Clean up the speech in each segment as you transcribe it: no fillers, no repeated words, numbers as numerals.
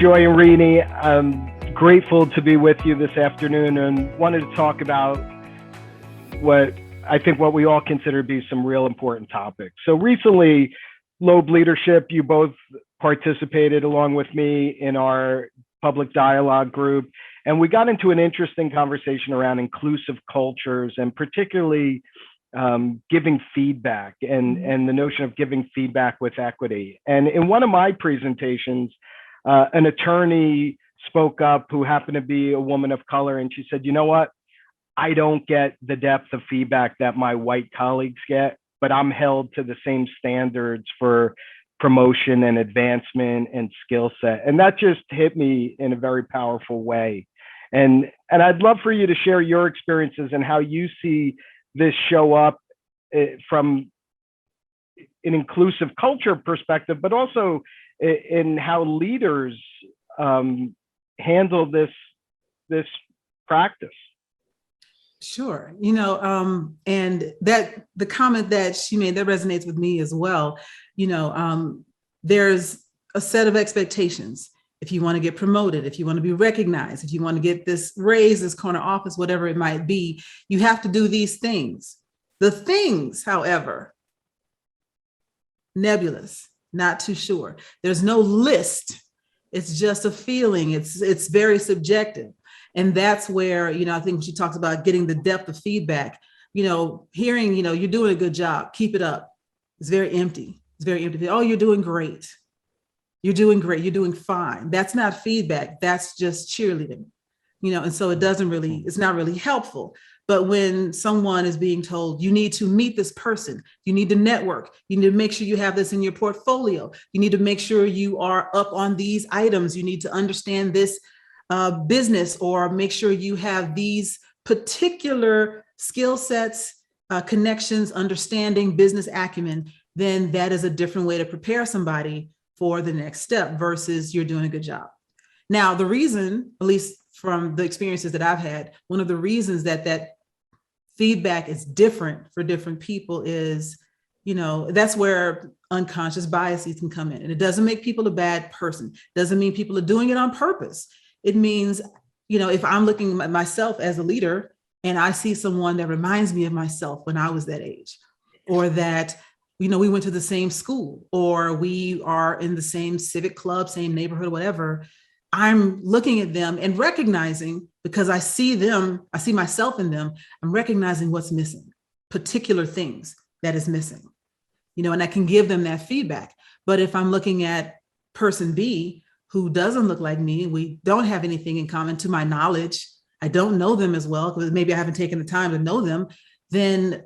Joy and Rini. I'm grateful to be with you this afternoon and wanted to talk about what we all consider to be some real important topics. So recently, Loeb Leadership, you both participated along with me in our public dialogue group, and we got into an interesting conversation around inclusive cultures and particularly giving feedback and the notion of giving feedback with equity. And in one of my presentations, an attorney spoke up who happened to be a woman of color, and she said, you know what? I don't get the depth of feedback that my white colleagues get, but I'm held to the same standards for promotion and advancement and skill set. And that just hit me in a very powerful way. And I'd love for you to share your experiences and how you see this show up from an inclusive culture perspective, but also in how leaders handle this practice. Sure. And that the comment that she made, that resonates with me as well. There's a set of expectations. If you want to get promoted, if you want to be recognized, if you want to get this raise, this corner office, whatever it might be, you have to do these things. The things, however, nebulous, not too sure. There's no list. It's just a feeling. It's very subjective. And that's where, I think she talks about getting the depth of feedback, hearing, you're doing a good job, keep it up. It's very empty. It's very empty. Oh, you're doing great. You're doing great. You're doing fine. That's not feedback. That's just cheerleading, and so it's not really helpful. But when someone is being told, you need to meet this person, you need to network, you need to make sure you have this in your portfolio, you need to make sure you are up on these items, you need to understand this business, or make sure you have these particular skill sets, connections, understanding, business acumen, then that is a different way to prepare somebody for the next step versus you're doing a good job. Now, the reason, at least from the experiences that I've had, one of the reasons that feedback is different for different people is, that's where unconscious biases can come in. And it doesn't make people a bad person. It doesn't mean people are doing it on purpose. It means, if I'm looking at myself as a leader and I see someone that reminds me of myself when I was that age, or that, we went to the same school, or we are in the same civic club, same neighborhood, whatever, I'm looking at them and recognizing, because I see them, I see myself in them, I'm recognizing what's missing, particular things that is missing, and I can give them that feedback. But if I'm looking at person B, who doesn't look like me, we don't have anything in common to my knowledge, I don't know them as well, because maybe I haven't taken the time to know them, then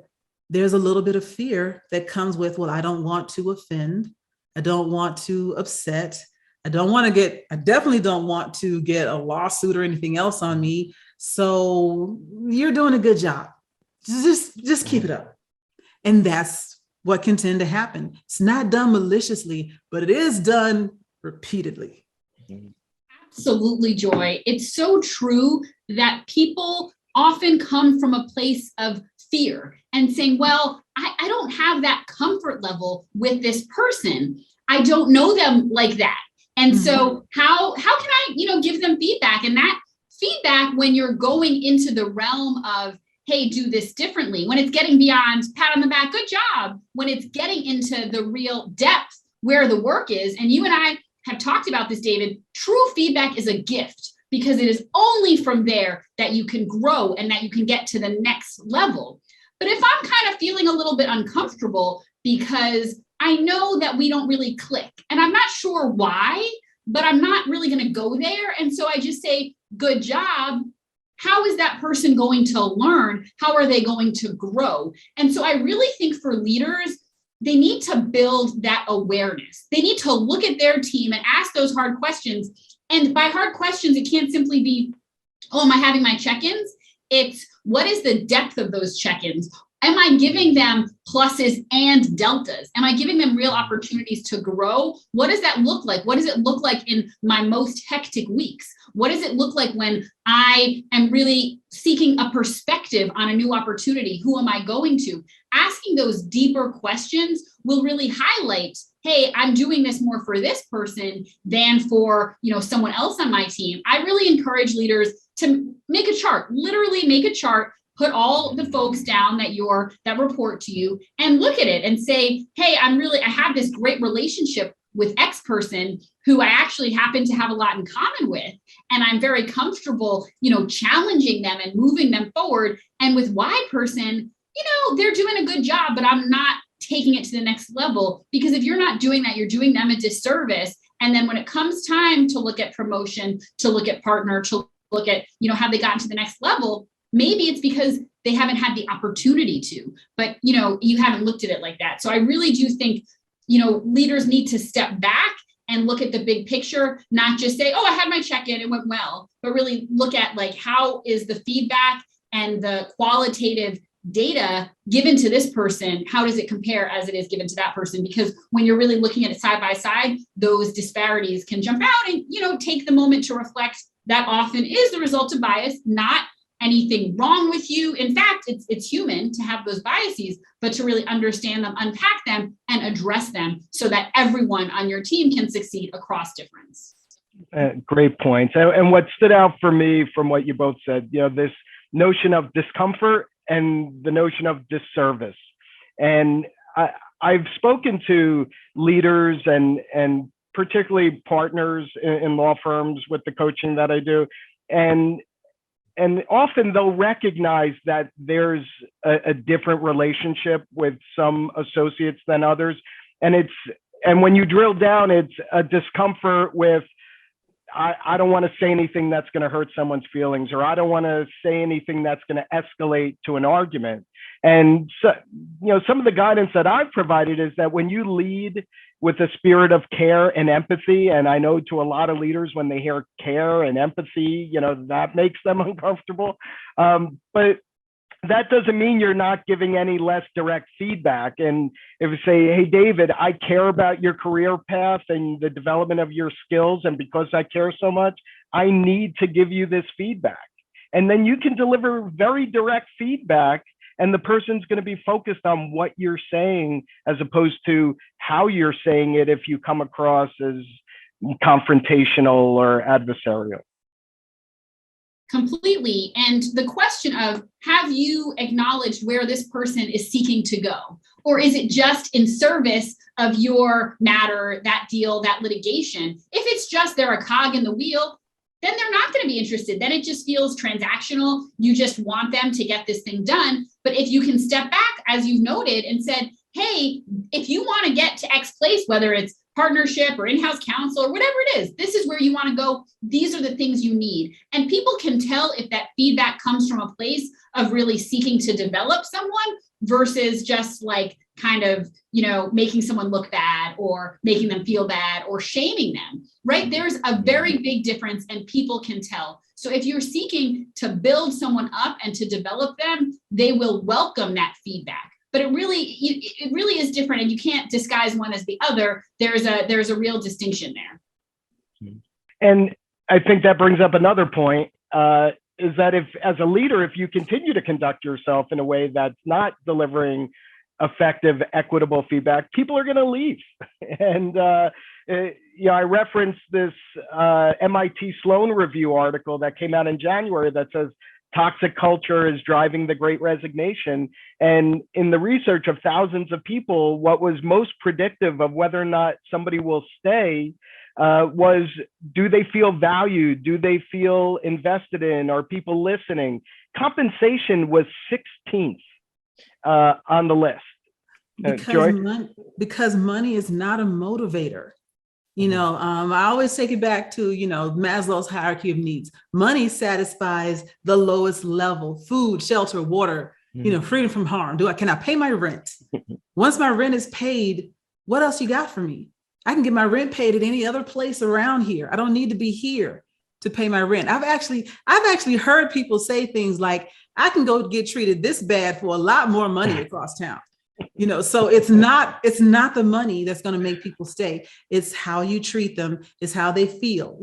there's a little bit of fear that comes with, well, I don't want to offend. I don't want to upset. I definitely don't want to get a lawsuit or anything else on me. So you're doing a good job. Just keep it up. And that's what can tend to happen. It's not done maliciously, but it is done repeatedly. Absolutely, Joy. It's so true that people often come from a place of fear and saying, well, I don't have that comfort level with this person. I don't know them like that. And so how can I, give them feedback? And that feedback, when you're going into the realm of, hey, do this differently, when it's getting beyond pat on the back, good job, when it's getting into the real depth where the work is, and you and I have talked about this, David, true feedback is a gift, because it is only from there that you can grow and that you can get to the next level. But if I'm kind of feeling a little bit uncomfortable because I know that we don't really click and I'm not sure why, but I'm not really going to go there. And so I just say, good job. How is that person going to learn? How are they going to grow? And so I really think for leaders, they need to build that awareness. They need to look at their team and ask those hard questions. And by hard questions, it can't simply be, oh, am I having my check-ins? It's what is the depth of those check-ins? Am I giving them pluses and deltas? Am I giving them real opportunities to grow? What does that look like? What does it look like in my most hectic weeks? What does it look like when I am really seeking a perspective on a new opportunity? Who am I going to? Asking those deeper questions will really highlight, hey, I'm doing this more for this person than for, someone else on my team. I really encourage leaders to make a chart, literally make a chart, put all the folks down that report to you and look at it and say, hey, I have this great relationship with X person who I actually happen to have a lot in common with. And I'm very comfortable, challenging them and moving them forward. And with Y person, they're doing a good job, but I'm not taking it to the next level, because if you're not doing that, you're doing them a disservice. And then when it comes time to look at promotion, to look at partner, to look at, have they gotten to the next level? Maybe it's because they haven't had the opportunity to, but, you haven't looked at it like that. So I really do think, leaders need to step back and look at the big picture, not just say, oh, I had my check-in, it went well, but really look at how is the feedback and the qualitative data given to this person, how does it compare as it is given to that person? Because when you're really looking at it side by side, those disparities can jump out and, take the moment to reflect. That often is the result of bias, not anything wrong with you. In fact, it's human to have those biases, but to really understand them, unpack them, and address them so that everyone on your team can succeed across difference. Great points. And what stood out for me from what you both said, this notion of discomfort and the notion of disservice. And I've spoken to leaders and particularly partners in law firms with the coaching that I do. And often they'll recognize that there's a different relationship with some associates than others. And when you drill down, it's a discomfort with, I don't want to say anything that's going to hurt someone's feelings, or I don't want to say anything that's going to escalate to an argument. And so, some of the guidance that I've provided is that when you lead with a spirit of care and empathy, and I know to a lot of leaders, when they hear care and empathy, that makes them uncomfortable. But that doesn't mean you're not giving any less direct feedback. And if you say, hey, David, I care about your career path and the development of your skills, and because I care so much, I need to give you this feedback. And then you can deliver very direct feedback, and the person's going to be focused on what you're saying as opposed to how you're saying it if you come across as confrontational or adversarial. Completely. And the question of, have you acknowledged where this person is seeking to go? Or is it just in service of your matter, that deal, that litigation? If it's just they're a cog in the wheel, then they're not going to be interested. Then it just feels transactional. You just want them to get this thing done. But if you can step back, as you've noted, and said, hey, if you want to get to X place, whether it's partnership or in-house counsel or whatever it is, this is where you want to go. These are the things you need. And people can tell if that feedback comes from a place of really seeking to develop someone versus just making someone look bad or making them feel bad or shaming them, right? There's a very big difference and people can tell. So if you're seeking to build someone up and to develop them, they will welcome that feedback. But it really is different, and you can't disguise one as the other. There's a real distinction there. And I think that brings up another point, is that if, as a leader, if you continue to conduct yourself in a way that's not delivering effective, equitable feedback, people are going to leave. And I referenced this MIT Sloan Review article that came out in January that says toxic culture is driving the Great Resignation. And in the research of thousands of people, what was most predictive of whether or not somebody will stay was, do they feel valued? Do they feel invested in? Are people listening? Compensation was 16th on the list. Because money is not a motivator. I always take it back to, Maslow's hierarchy of needs. Money satisfies the lowest level: food, shelter, water, freedom from harm. Can I pay my rent? Once my rent is paid, what else you got for me? I can get my rent paid at any other place around here. I don't need to be here. to pay my rent. I've actually heard people say things like, I can go get treated this bad for a lot more money across town. So it's not the money that's going to make people stay. It's how you treat them, it's how they feel,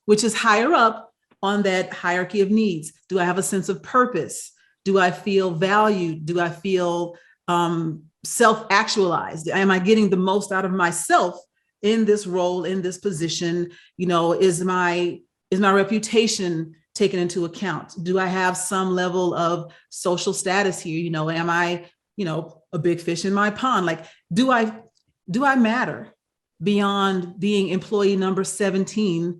which is higher up on that hierarchy of needs. Do I have a sense of purpose? Do I feel valued? Do I feel self-actualized? Am I getting the most out of myself in this role, in this position? Is my reputation taken into account? Do I have some level of social status here? Am I, a big fish in my pond? Like, do I matter beyond being employee number 17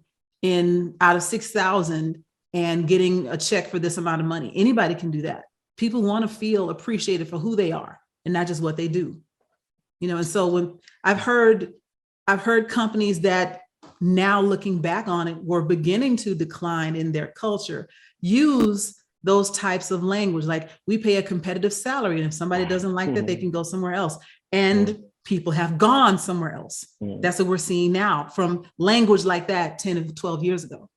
out of 6,000 and getting a check for this amount of money? Anybody can do that. People want to feel appreciated for who they are and not just what they do. And so when I've heard companies that now looking back on it were beginning to decline in their culture, use those types of language, like we pay a competitive salary, and if somebody doesn't like that, they can go somewhere else. And people have gone somewhere else. That's what we're seeing now from language like that 10 to 12 years ago.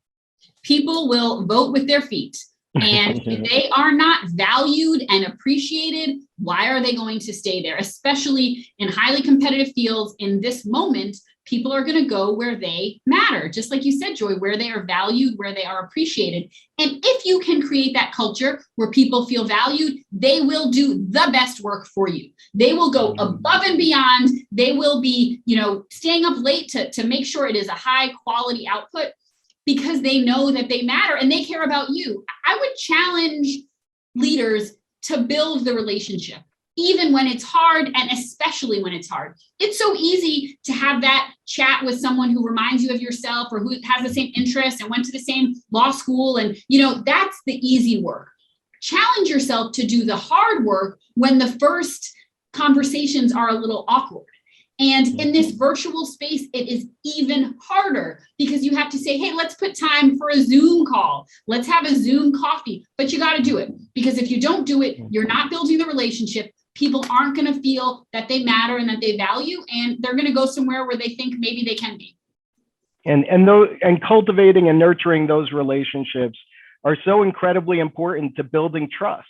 People will vote with their feet. And if they are not valued and appreciated, why are they going to stay there? Especially in highly competitive fields in this moment, people are going to go where they matter. Just like you said, Joy, where they are valued, where they are appreciated. And if you can create that culture where people feel valued, they will do the best work for you. They will go above and beyond. They will be, staying up late to make sure it is a high quality output, because they know that they matter and they care about you. I would challenge leaders to build the relationship, even when it's hard, and especially when it's hard. It's so easy to have that chat with someone who reminds you of yourself or who has the same interests and went to the same law school. And, that's the easy work. Challenge yourself to do the hard work when the first conversations are a little awkward. And in this virtual space, it is even harder because you have to say, hey, let's put time for a Zoom call. Let's have a Zoom coffee. But you got to do it, because if you don't do it, you're not building the relationship. People aren't going to feel that they matter and that they value, and they're going to go somewhere where they think maybe they can be. And cultivating and nurturing those relationships are so incredibly important to building trust.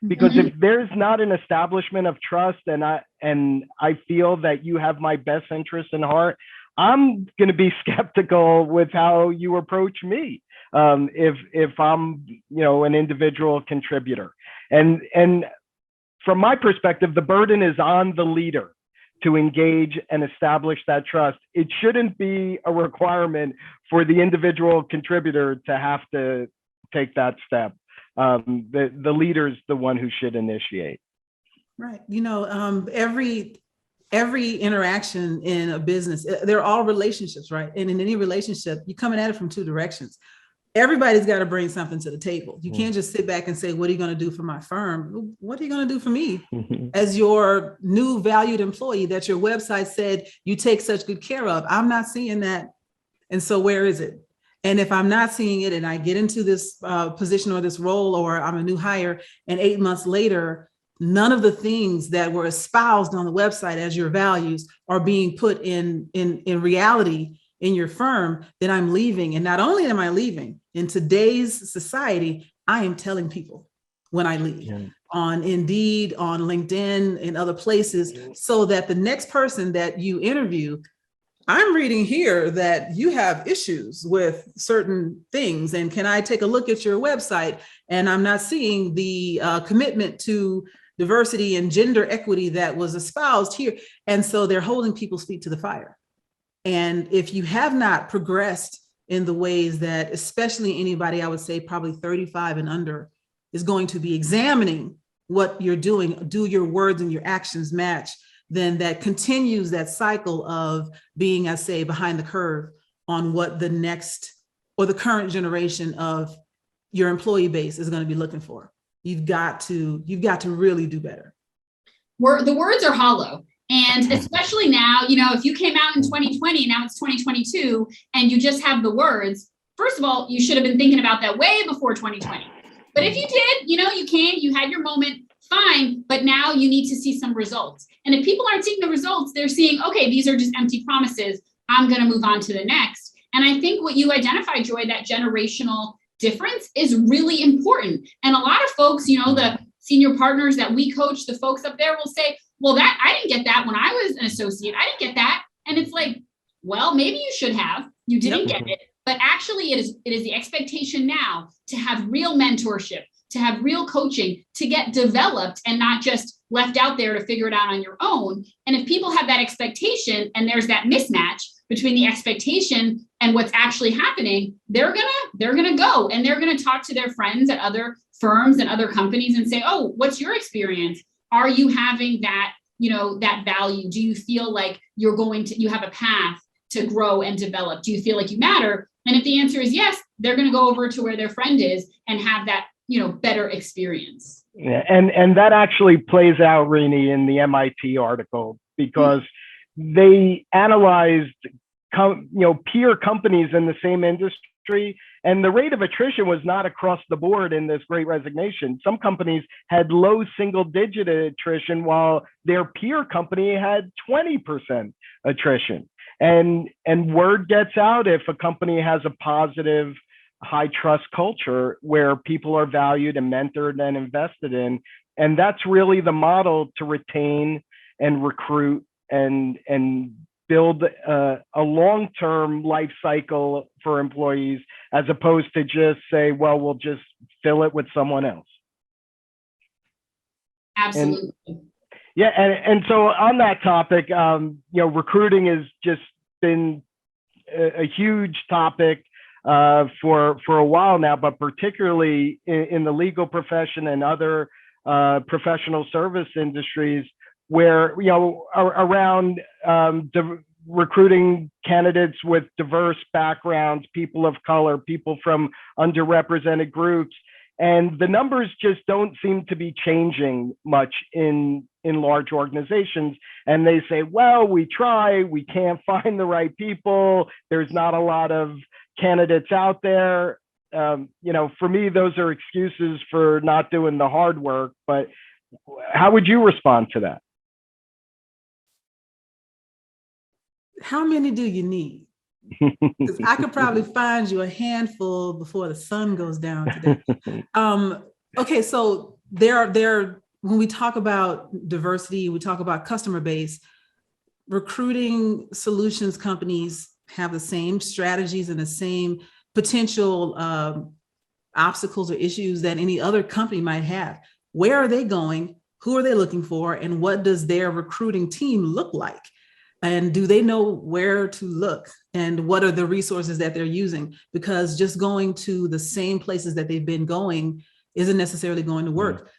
Because if there's not an establishment of trust, and I feel that you have my best interest in heart, I'm going to be skeptical with how you approach me. If I'm, an individual contributor, and from my perspective, the burden is on the leader to engage and establish that trust. It shouldn't be a requirement for the individual contributor to have to take that step. The leader is the one who should initiate. Right. Every interaction in a business, they're all relationships, right? And in any relationship, you're coming at it from two directions. Everybody's got to bring something to the table. You can't just sit back and say, what are you going to do for my firm? What are you going to do for me as your new valued employee that your website said you take such good care of? I'm not seeing that. And so where is it? And if I'm not seeing it and I get into this position or this role, or I'm a new hire, and 8 months later, none of the things that were espoused on the website as your values are being put in reality in your firm, then I'm leaving. And not only am I leaving, in today's society, I am telling people when I leave on Indeed, on LinkedIn, and other places, so that the next person that you interview, I'm reading here that you have issues with certain things. And can I take a look at your website? And I'm not seeing the commitment to diversity and gender equity that was espoused here. And so they're holding people's feet to the fire. And if you have not progressed in the ways that, especially anybody, I would say probably 35 and under, is going to be examining what you're doing, do your words and your actions match, then that continues that cycle of being, I say, behind the curve on what the next or the current generation of your employee base is going to be looking for. You've got to really do better. The words are hollow. And especially now, if you came out in 2020, now it's 2022, and you just have the words, first of all, you should have been thinking about that way before 2020. But if you did, you had your moment, fine, but now you need to see some results. And if people aren't seeing the results, they're seeing, okay, these are just empty promises. I'm going to move on to the next. And I think what you identified, Joy, that generational difference is really important. And a lot of folks, the senior partners that we coach, the folks up there will say, well, that I didn't get that when I was an associate. I didn't get that. And it's like, well, maybe you should have. You didn't get it. But actually, it is the expectation now to have real mentorship, to have real coaching, to get developed and not just left out there to figure it out on your own. And if people have that expectation and there's that mismatch between the expectation and what's actually happening, they're gonna go and they're gonna talk to their friends at other firms and other companies and say, oh, what's your experience? Are you having that, that value? Do you feel like you have a path to grow and develop? Do you feel like you matter? And if the answer is yes, they're going to go over to where their friend is and have that, better experience. Yeah, and that actually plays out, Rini, in the MIT article, because they analyzed, peer companies in the same industry, and the rate of attrition was not across the board in this Great Resignation. Some companies had low single-digit attrition, while their peer company had 20% attrition. And word gets out if a company has a positive, high trust culture where people are valued and mentored and invested in. And that's really the model to retain and recruit and build a long-term life cycle for employees, as opposed to just say, well, we'll just fill it with someone else. Absolutely. Yeah, and so on that topic, recruiting has just been a huge topic for a while now, but particularly in the legal profession and other professional service industries, where around recruiting candidates with diverse backgrounds, people of color, people from underrepresented groups. And the numbers just don't seem to be changing much in large organizations. And they say, well, we try, we can't find the right people. There's not a lot of candidates out there. For me, those are excuses for not doing the hard work. But how would you respond to that? How many do you need? Because I could probably find you a handful before the sun goes down today. Okay, so there. When we talk about diversity, we talk about customer base. Recruiting solutions companies have the same strategies and the same potential obstacles or issues that any other company might have. Where are they going? Who are they looking for? And what does their recruiting team look like? And do they know where to look? And what are the resources that they're using? Because just going to the same places that they've been going isn't necessarily going to work.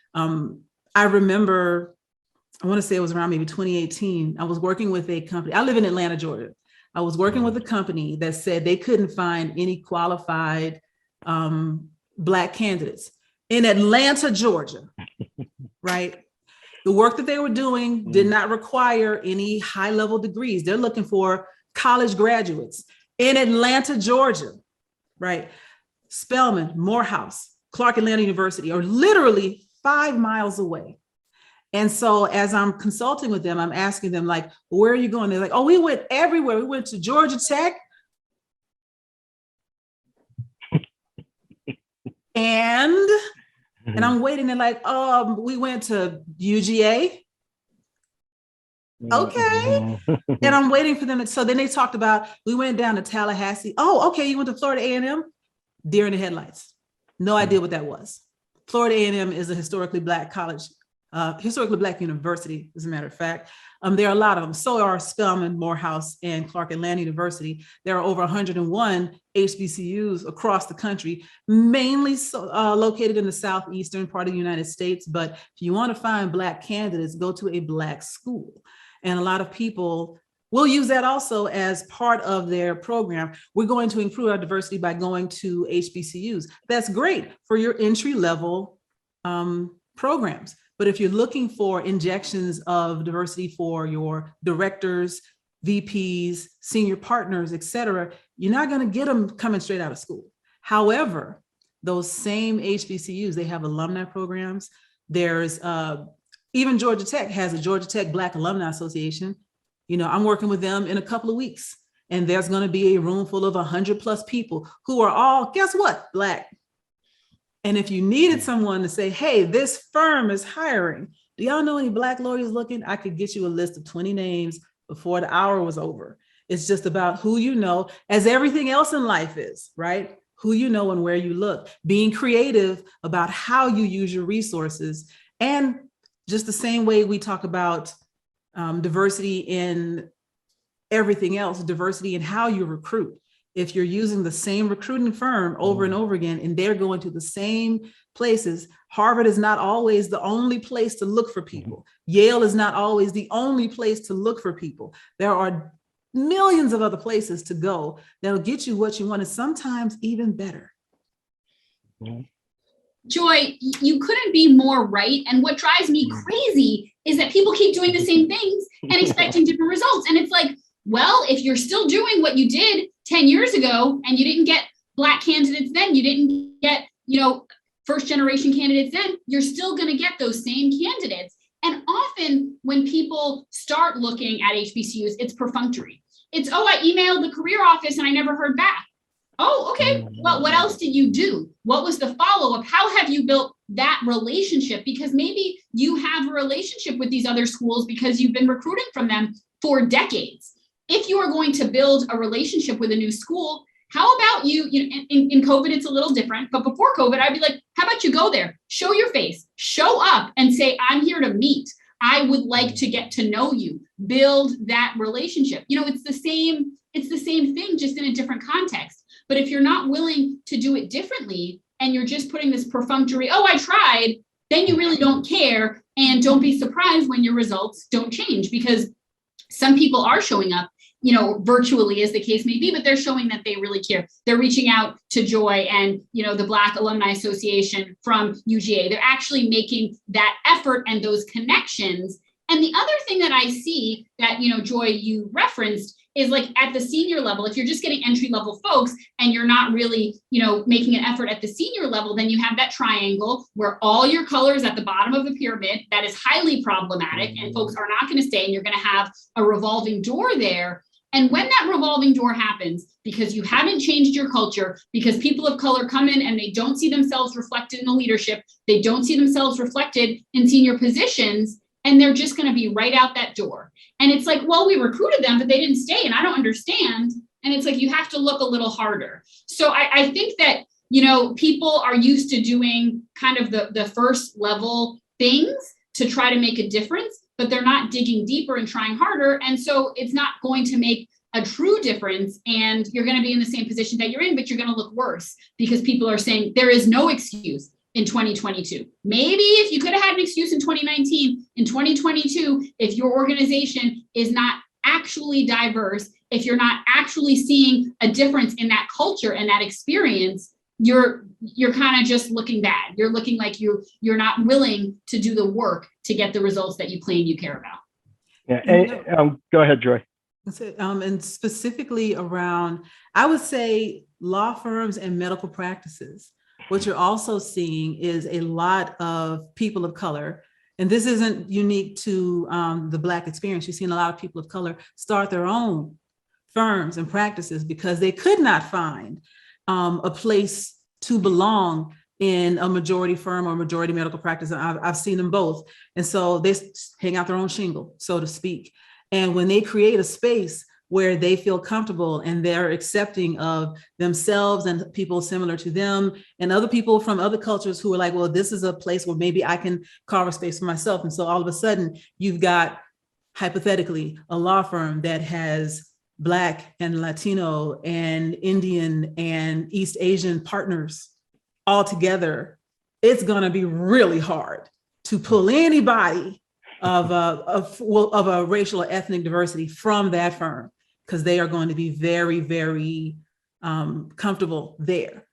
I remember, I want to say it was around maybe 2018. I was working with a company. I live in Atlanta, Georgia. I was working with a company that said they couldn't find any qualified Black candidates in Atlanta, Georgia, right? The work that they were doing did not require any high-level degrees. They're looking for college graduates in Atlanta, Georgia, right? Spelman, Morehouse, Clark Atlanta University are literally 5 miles away. And so as I'm consulting with them, I'm asking them, like, where are you going? They're like, oh, we went everywhere. We went to Georgia Tech. And I'm waiting. They're like, we went to UGA. Okay. And I'm waiting for them. So then they talked about, we went down to Tallahassee. Oh, okay. You went to Florida A&M? Deer in the headlights. No idea what that was. Florida A&M is a historically Black college, historically Black university, as a matter of fact. There are a lot of them. So are Spelman, Morehouse, and Clark Atlanta University. There are over 101 HBCUs across the country, mainly located in the southeastern part of the United States. But if you want to find Black candidates, go to a Black school. And a lot of people will use that also as part of their program. We're going to improve our diversity by going to HBCUs. That's great for your entry-level programs. But if you're looking for injections of diversity for your directors, VPs, senior partners, et cetera, you're not going to get them coming straight out of school. However, those same HBCUs, they have alumni programs. There's even Georgia Tech has a Georgia Tech Black Alumni Association. I'm working with them in a couple of weeks. and there's going to be a room full of 100+ people who are all, guess what, Black. And if you needed someone to say, hey, this firm is hiring, do y'all know any Black lawyers looking? I could get you a list of 20 names before the hour was over. It's just about who you know, as everything else in life is, right? Who you know and where you look, being creative about how you use your resources. And just the same way we talk about diversity in everything else, diversity in how you recruit. If you're using the same recruiting firm over and over again, and they're going to the same places, Harvard is not always the only place to look for people. Yale is not always the only place to look for people. There are millions of other places to go that'll get you what you want, and sometimes even better. Joy, you couldn't be more right. And what drives me crazy is that people keep doing the same things and expecting different results. And it's like, well, if you're still doing what you did 10 years ago and you didn't get Black candidates then, you didn't get, first generation candidates then, you're still going to get those same candidates. And often when people start looking at HBCUs, it's perfunctory. It's, oh, I emailed the career office and I never heard back. Oh, okay. Well, what else did you do? What was the follow-up? How have you built that relationship? Because maybe you have a relationship with these other schools because you've been recruiting from them for decades. If you are going to build a relationship with a new school, how about in COVID, it's a little different, but before COVID, I'd be like, how about you go there, show your face, show up and say, I'm here to meet. I would like to get to know you, build that relationship. It's the same thing, just in a different context. But if you're not willing to do it differently and you're just putting this perfunctory, oh, I tried, then you really don't care. And don't be surprised when your results don't change, because some people are showing up, virtually as the case may be, but they're showing that they really care. They're reaching out to Joy and, the Black Alumni Association from UGA. They're actually making that effort and those connections. And the other thing that I see that, Joy, you referenced is like at the senior level, if you're just getting entry level folks and you're not really, making an effort at the senior level, then you have that triangle where all your colors at the bottom of the pyramid, that is highly problematic, and folks are not going to stay, and you're going to have a revolving door there. And when that revolving door happens, because you haven't changed your culture, because people of color come in and they don't see themselves reflected in the leadership, they don't see themselves reflected in senior positions, and they're just going to be right out that door. And it's like, well, we recruited them, but they didn't stay, and I don't understand. And it's like, you have to look a little harder. So I think that, people are used to doing kind of the first level things to try to make a difference, but they're not digging deeper and trying harder. And so it's not going to make a true difference. And you're going to be in the same position that you're in, but you're going to look worse because people are saying there is no excuse in 2022. Maybe if you could have had an excuse in 2019, in 2022, if your organization is not actually diverse, if you're not actually seeing a difference in that culture and that experience, you're kind of just looking bad. You're looking like you're not willing to do the work to get the results that you claim you care about. Yeah, and, go ahead, Joy. And specifically around, I would say, law firms and medical practices. What you're also seeing is a lot of people of color, and this isn't unique to the Black experience. You're seeing a lot of people of color start their own firms and practices because they could not find a place to belong in a majority firm or majority medical practice. And I've seen them both. And so they hang out their own shingle, so to speak. And when they create a space where they feel comfortable and they're accepting of themselves and people similar to them and other people from other cultures who are like, well, this is a place where maybe I can carve a space for myself. And so all of a sudden you've got, hypothetically, a law firm that has Black and Latino and Indian and East Asian partners all together. It's going to be really hard to pull anybody of a racial or ethnic diversity from that firm, because they are going to be very, very comfortable there,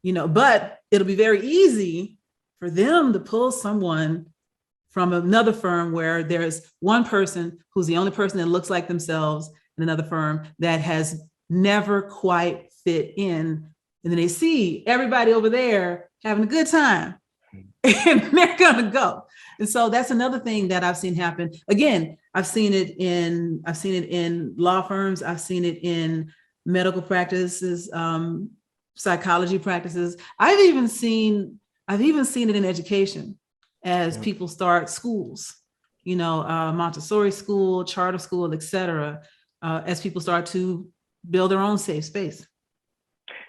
but it'll be very easy for them to pull someone from another firm where there's one person who's the only person that looks like themselves in another firm that has never quite fit in. And then they see everybody over there having a good time and they're going to go. And so that's another thing that I've seen happen. Again, I've seen it in law firms. I've seen it in medical practices, psychology practices. I've even seen it in education as people start schools, Montessori school, charter school, et cetera, as people start to build their own safe space.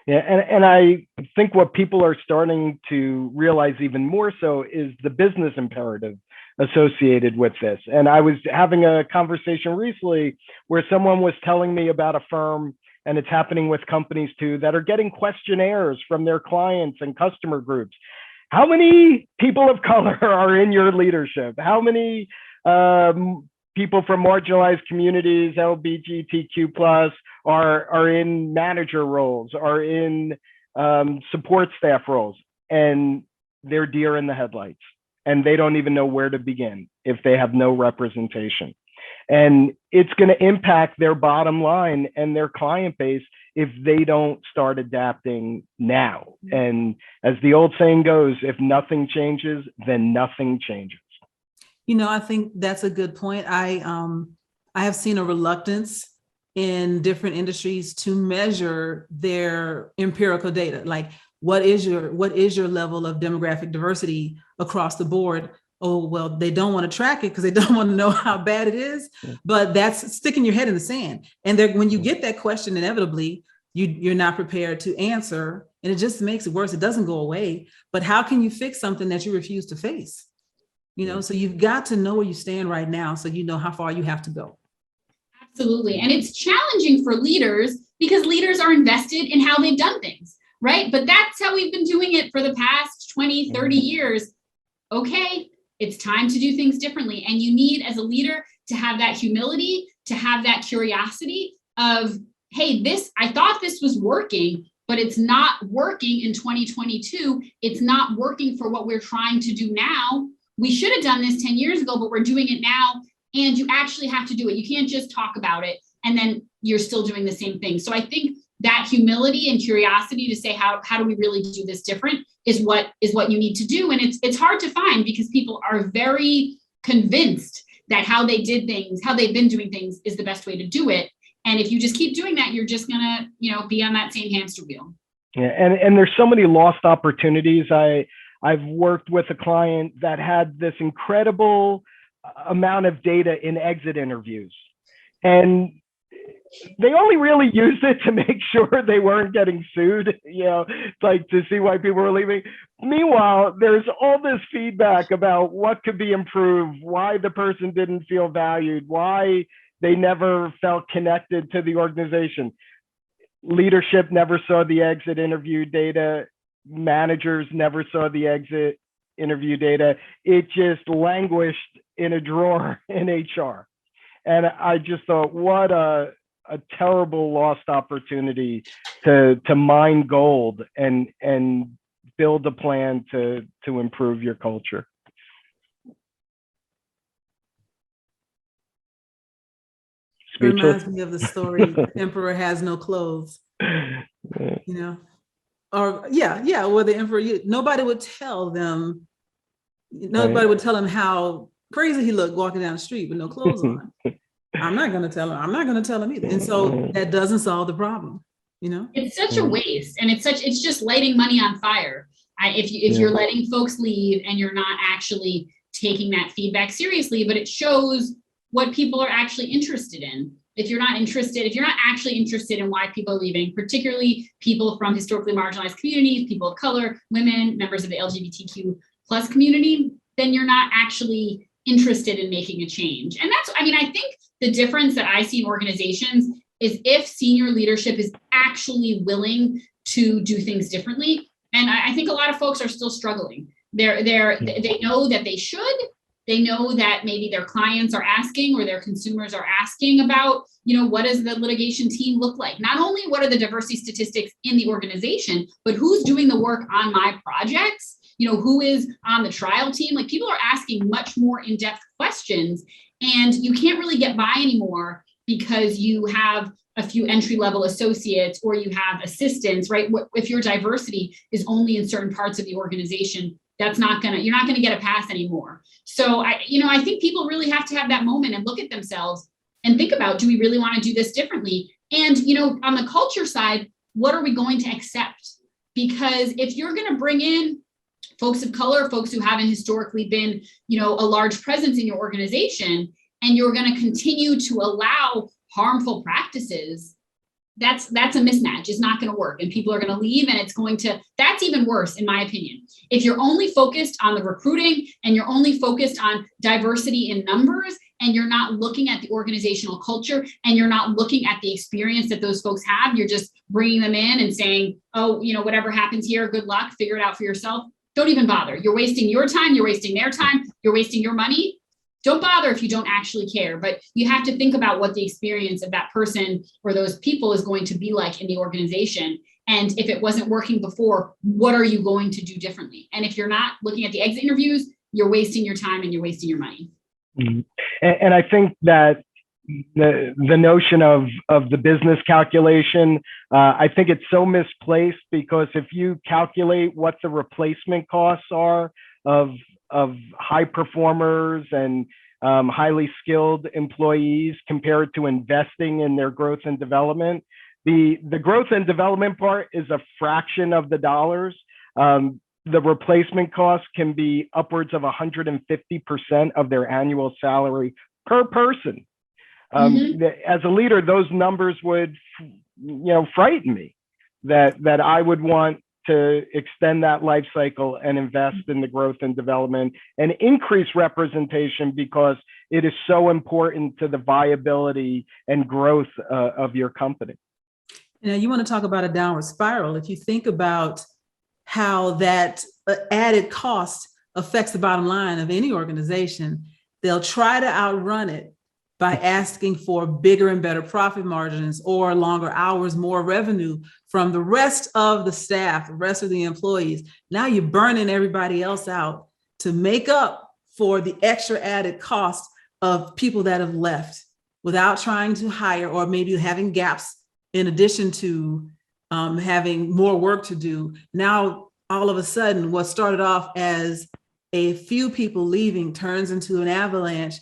Yeah, and I think what people are starting to realize even more so is the business imperative associated with this. And I was having a conversation recently where someone was telling me about a firm, and it's happening with companies too, that are getting questionnaires from their clients and customer groups. How many people of color are in your leadership? How many people from marginalized communities, LGBTQ+, are in manager roles, are in support staff roles? And they're deer in the headlights, and they don't even know where to begin if they have no representation. And it's going to impact their bottom line and their client base if they don't start adapting now. And as the old saying goes, if nothing changes, then nothing changes. I think that's a good point. I have seen a reluctance in different industries to measure their empirical data. Like, what is your level of demographic diversity across the board? Oh, well, they don't want to track it because they don't want to know how bad it is, but that's sticking your head in the sand. And when you get that question, inevitably, you're not prepared to answer, and it just makes it worse. It doesn't go away, but how can you fix something that you refuse to face? So you've got to know where you stand right now, so you know how far you have to go. Absolutely. And it's challenging for leaders because leaders are invested in how they've done things, right? But that's how we've been doing it for the past 20, 30 years. Okay, it's time to do things differently. And you need, as a leader, to have that humility, to have that curiosity of, hey, I thought this was working, but it's not working in 2022. It's not working for what we're trying to do now. We should have done this 10 years ago, but we're doing it now. And you actually have to do it. You can't just talk about it and then you're still doing the same thing. So I think that humility and curiosity to say, how do we really do this different is what you need to do. And it's hard to find because people are very convinced that how they did things, how they've been doing things is the best way to do it. And if you just keep doing that, you're just gonna, be on that same hamster wheel. Yeah, and there's so many lost opportunities. I've worked with a client that had this incredible amount of data in exit interviews, and they only really used it to make sure they weren't getting sued, like to see why people were leaving. Meanwhile, there's all this feedback about what could be improved, why the person didn't feel valued, why they never felt connected to the organization. Leadership never saw the exit interview data. Managers never saw the exit interview data. It just languished in a drawer in HR. And I just thought, what a terrible lost opportunity to mine gold and build a plan to improve your culture. It reminds me of the story, the Emperor Has No Clothes, or where the emperor, nobody would tell him how crazy he looked walking down the street with no clothes on. I'm not going to tell him either. And so that doesn't solve the problem, It's such a waste, and it's just lighting money on fire. If you're letting folks leave and you're not actually taking that feedback seriously, but it shows what people are actually interested in. If you're not actually interested in why people are leaving, particularly people from historically marginalized communities, people of color, women, members of the LGBTQ+ community, then you're not actually interested in making a change. And I think the difference that I see in organizations is if senior leadership is actually willing to do things differently. And I think a lot of folks are still struggling. They know that they should. They know that maybe their clients are asking or their consumers are asking about, what does the litigation team look like? Not only what are the diversity statistics in the organization, but who's doing the work on my projects? Who is on the trial team? Like, people are asking much more in-depth questions, and you can't really get by anymore because you have a few entry-level associates or you have assistants, right? If your diversity is only in certain parts of the organization, you're not gonna get a pass anymore. So I think people really have to have that moment and look at themselves and think about, do we really want to do this differently? And, on the culture side, what are we going to accept? Because if you're going to bring in folks of color, folks who haven't historically been, a large presence in your organization, and you're going to continue to allow harmful practices, that's a mismatch. It's not going to work, and people are going to leave, and that's even worse, in my opinion. If you're only focused on the recruiting and you're only focused on diversity in numbers, and you're not looking at the organizational culture, and you're not looking at the experience that those folks have, you're just bringing them in and saying, oh, whatever happens here, good luck, figure it out for yourself. Don't even bother. You're wasting your time. You're wasting their time. You're wasting your money. Don't bother if you don't actually care. But you have to think about what the experience of that person or those people is going to be like in the organization. And if it wasn't working before, what are you going to do differently? And if you're not looking at the exit interviews, you're wasting your time and you're wasting your money. Mm-hmm. And I think that the notion of the business calculation, I think it's so misplaced, because if you calculate what the replacement costs are of high performers and highly skilled employees compared to investing in their growth and development, the growth and development part is a fraction of the dollars. The replacement cost can be upwards of 150% of their annual salary per person. As a leader, those numbers would, frighten me, that I would want to extend that life cycle and invest in the growth and development and increase representation, because it is so important to the viability and growth of your company. Now, you want to talk about a downward spiral. If you think about how that added cost affects the bottom line of any organization, they'll try to outrun it by asking for bigger and better profit margins or longer hours, more revenue from the rest of the staff, the rest of the employees. Now you're burning everybody else out to make up for the extra added cost of people that have left without trying to hire, or maybe having gaps in addition to having more work to do. Now, all of a sudden, what started off as a few people leaving turns into an avalanche.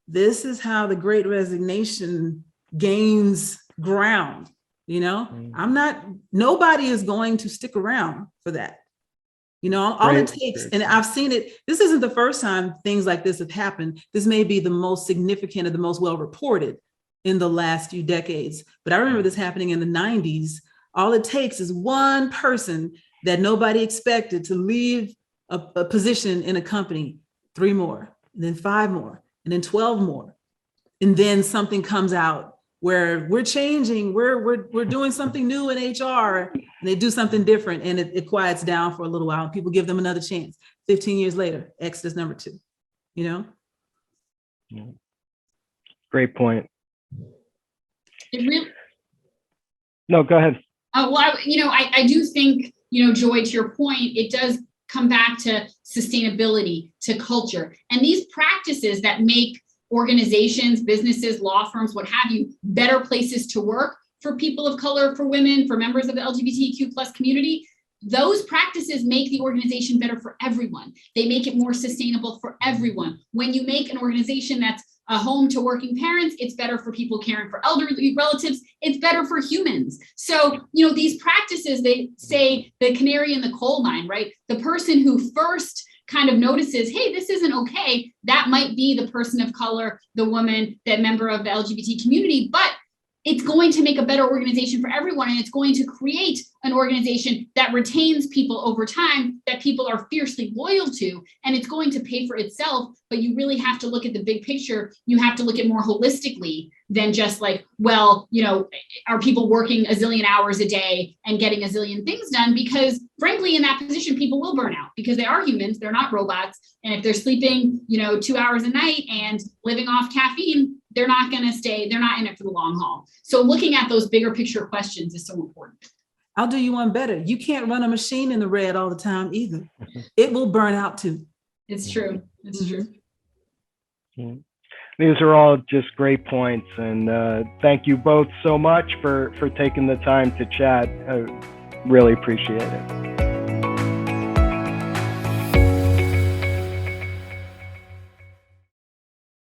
This is how the Great Resignation gains ground. Nobody is going to stick around for that. All it takes, and I've seen it, this isn't the first time things like this have happened. This may be the most significant or the most well-reported in the last few decades. But I remember this happening in the 90s. All it takes is one person that nobody expected to leave a position in a company, 3 more, and then 5 more, and then 12 more. And then something comes out where we're changing, we're doing something new in HR, and they do something different, and it quiets down for a little while, and people give them another chance. 15 years later, Exodus number 2, Great point. No, go ahead. Well, I do think, Joy, to your point, it does come back to sustainability, to culture, and these practices that make organizations, businesses, law firms, what have you, better places to work for people of color, for women, for members of the LGBTQ plus community. Those practices make the organization better for everyone. They make it more sustainable for everyone. When you make an organization that's a home to working parents, it's better for people caring for elderly relatives, it's better for humans. So, these practices, they say the canary in the coal mine, right? The person who first kind of notices, hey, this isn't okay, that might be the person of color, the woman, that member of the LGBT community, but it's going to make a better organization for everyone. And it's going to create an organization that retains people over time, that people are fiercely loyal to, and it's going to pay for itself. But you really have to look at the big picture. You have to look at more holistically than just like, well, are people working a zillion hours a day and getting a zillion things done? Because frankly, in that position, people will burn out because they are humans, they're not robots. And if they're sleeping, 2 hours a night and living off caffeine, they're not going to stay, they're not in it for the long haul. So looking at those bigger picture questions is so important. I'll do you one better. You can't run a machine in the red all the time either. It will burn out too. It's true. It's true. These are all just great points, and thank you both so much for taking the time to chat. I really appreciate it.